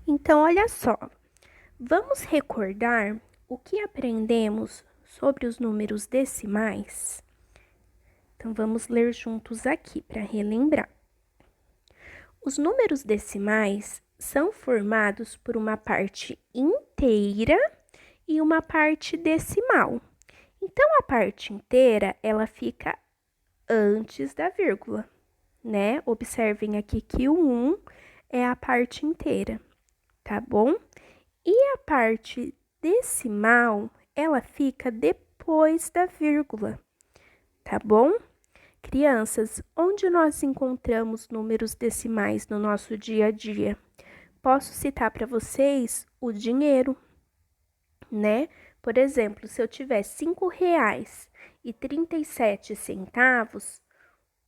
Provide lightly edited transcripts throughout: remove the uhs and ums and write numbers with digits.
Então, olha só, vamos recordar o que aprendemos sobre os números decimais? Então, vamos ler juntos aqui para relembrar. Os números decimais são formados por uma parte inteira e uma parte decimal. Então, a parte inteira, ela fica antes da vírgula, né? Observem aqui que o 1 é a parte inteira, tá bom? E a parte decimal, ela fica depois da vírgula, tá bom? Crianças, onde nós encontramos números decimais no nosso dia a dia? Posso citar para vocês o dinheiro, né? Por exemplo, se eu tiver R$ 5,37, R$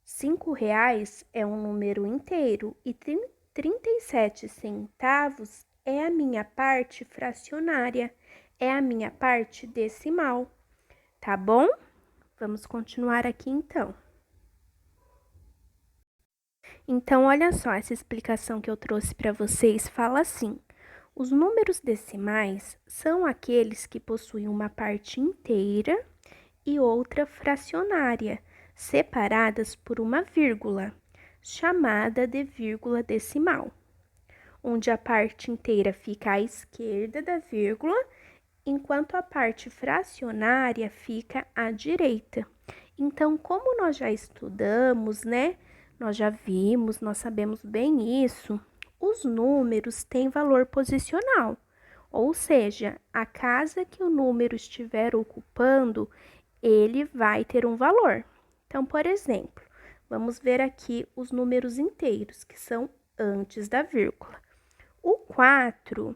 5 é um número inteiro e 37 centavos é a minha parte fracionária, é a minha parte decimal, tá bom? Vamos continuar aqui então. Então, olha só, essa explicação que eu trouxe para vocês fala assim: os números decimais são aqueles que possuem uma parte inteira e outra fracionária, separadas por uma vírgula, chamada de vírgula decimal, onde a parte inteira fica à esquerda da vírgula, enquanto a parte fracionária fica à direita. Então, como nós já estudamos, né? Nós já vimos, nós sabemos bem isso, os números têm valor posicional, ou seja, a casa que o número estiver ocupando, ele vai ter um valor. Então, por exemplo, vamos ver aqui os números inteiros, que são antes da vírgula. O 4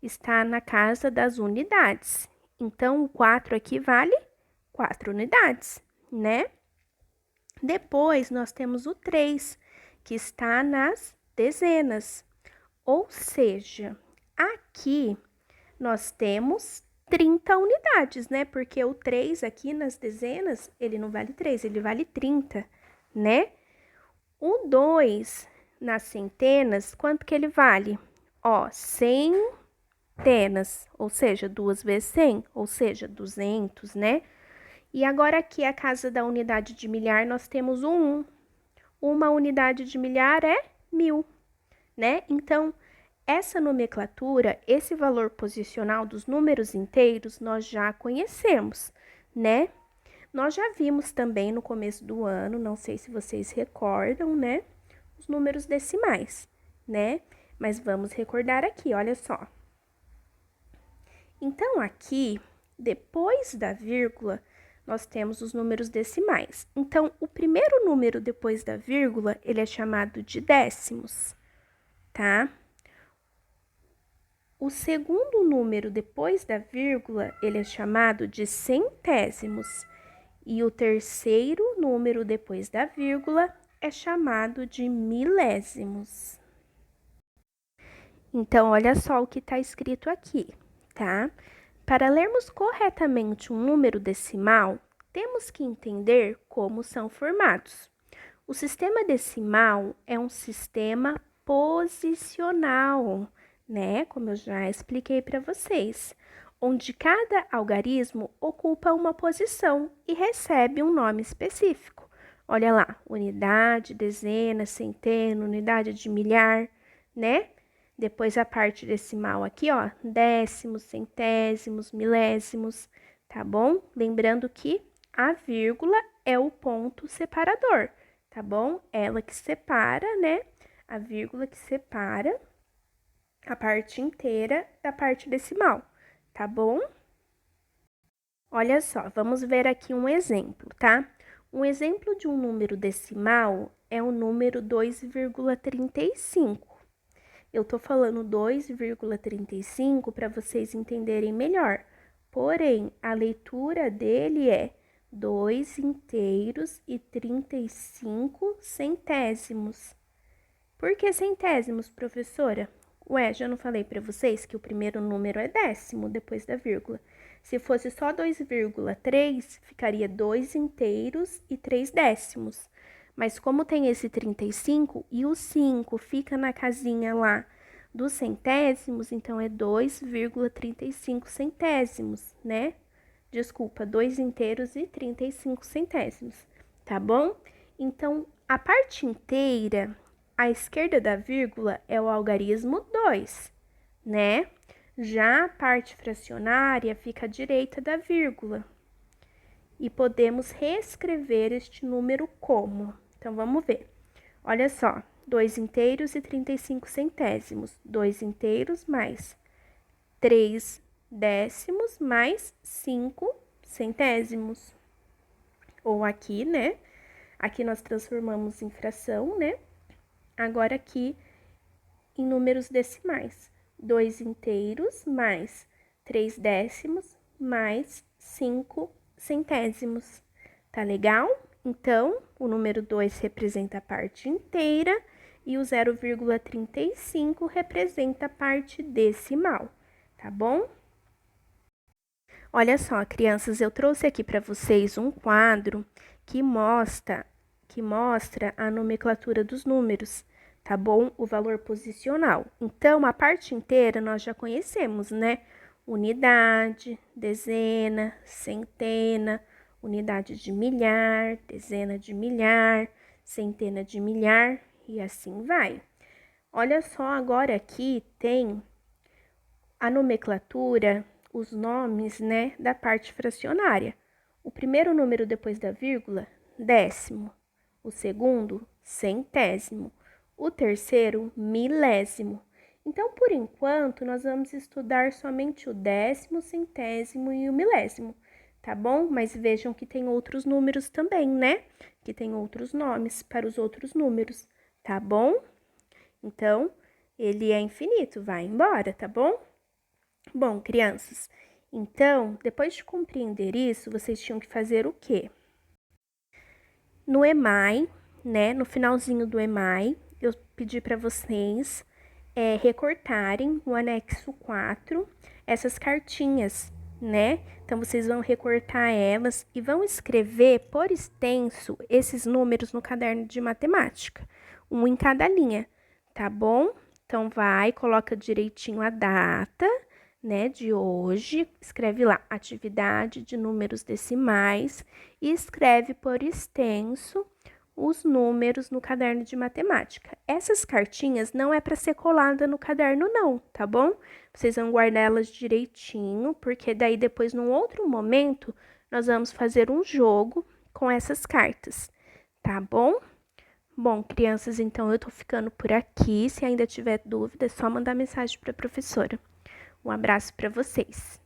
está na casa das unidades. Então, o 4 aqui vale 4 unidades, né? Depois, nós temos o 3, que está nas dezenas. Ou seja, aqui nós temos 30 unidades, né? Porque o 3 aqui nas dezenas, ele não vale 3, ele vale 30, né? O 2 nas centenas, quanto que ele vale? Ó, centenas, ou seja, 2 vezes 100, ou seja, 200, né? E agora aqui a casa da unidade de milhar, nós temos o 1. Uma unidade de milhar é 1000, né? Então, essa nomenclatura, esse valor posicional dos números inteiros, nós já conhecemos, né? Nós já vimos também no começo do ano, não sei se vocês recordam, né? Os números decimais, né? Mas vamos recordar aqui, olha só. Então, aqui, depois da vírgula, nós temos os números decimais. Então, o primeiro número depois da vírgula, ele é chamado de décimos, tá? O segundo número depois da vírgula, ele é chamado de centésimos. E o terceiro número depois da vírgula é chamado de milésimos. Então, olha só o que está escrito aqui, tá? Para lermos corretamente um número decimal, temos que entender como são formados. O sistema decimal é um sistema posicional, né? Como eu já expliquei para vocês, onde cada algarismo ocupa uma posição e recebe um nome específico. Olha lá, unidade, dezena, centena, unidade de milhar, né? Depois a parte decimal aqui, ó, décimos, centésimos, milésimos, tá bom? Lembrando que a vírgula é o ponto separador, tá bom? Ela que separa, né? A vírgula que separa a parte inteira da parte decimal, tá bom? Olha só, vamos ver aqui um exemplo, tá? Um exemplo de um número decimal é o número 2,35. Eu tô falando 2,35 para vocês entenderem melhor. Porém, a leitura dele é 2 inteiros e 35 centésimos. Por que centésimos, professora? Ué, já não falei para vocês que o primeiro número é décimo depois da vírgula. Se fosse só 2,3, ficaria 2 inteiros e 3 décimos. Mas como tem esse 35 e o 5 fica na casinha lá Dos centésimos, então, é 2,35 centésimos, né? Desculpa, 2 inteiros e 35 centésimos, tá bom? Então, a parte inteira, à esquerda da vírgula, é o algarismo 2, né? Já a parte fracionária fica à direita da vírgula. E podemos reescrever este número como? Então, vamos ver. Olha só, 2 inteiros e 35 centésimos. 2 inteiros mais 3 décimos mais 5 centésimos. Ou aqui, né? Aqui nós transformamos em fração, né? Agora aqui em números decimais. 2 inteiros mais 3 décimos mais 5 centésimos. Tá legal? Então, o número 2 representa a parte inteira e o 0,35 representa a parte decimal, tá bom? Olha só, crianças, eu trouxe aqui para vocês um quadro que mostra a nomenclatura dos números, tá bom? O valor posicional. Então, a parte inteira nós já conhecemos, né? Unidade, dezena, centena, unidade de milhar, dezena de milhar, centena de milhar e assim vai. Olha só, agora aqui tem a nomenclatura, os nomes, né, da parte fracionária. O primeiro número depois da vírgula, décimo. O segundo, centésimo. O terceiro, milésimo. Então, por enquanto, nós vamos estudar somente o décimo, centésimo e o milésimo, tá bom? Mas vejam que tem outros números também, né? Que tem outros nomes para os outros números, tá bom? Então, ele é infinito, vai embora, tá bom? Bom, crianças, então, depois de compreender isso, vocês tinham que fazer o quê? No EMAI, né, no finalzinho do EMAI, eu pedi para vocês recortarem o anexo 4, essas cartinhas, né? Então, vocês vão recortar elas e vão escrever por extenso esses números no caderno de matemática, um em cada linha, tá bom? Então, coloca direitinho a data, né, de hoje, escreve lá atividade de números decimais e escreve por extenso os números no caderno de matemática. Essas cartinhas não é para ser colada no caderno não, tá bom? Vocês vão guardar elas direitinho, porque daí depois num outro momento nós vamos fazer um jogo com essas cartas, tá bom? Bom, crianças, então eu tô ficando por aqui. Se ainda tiver dúvida, é só mandar mensagem para a professora. Um abraço para vocês.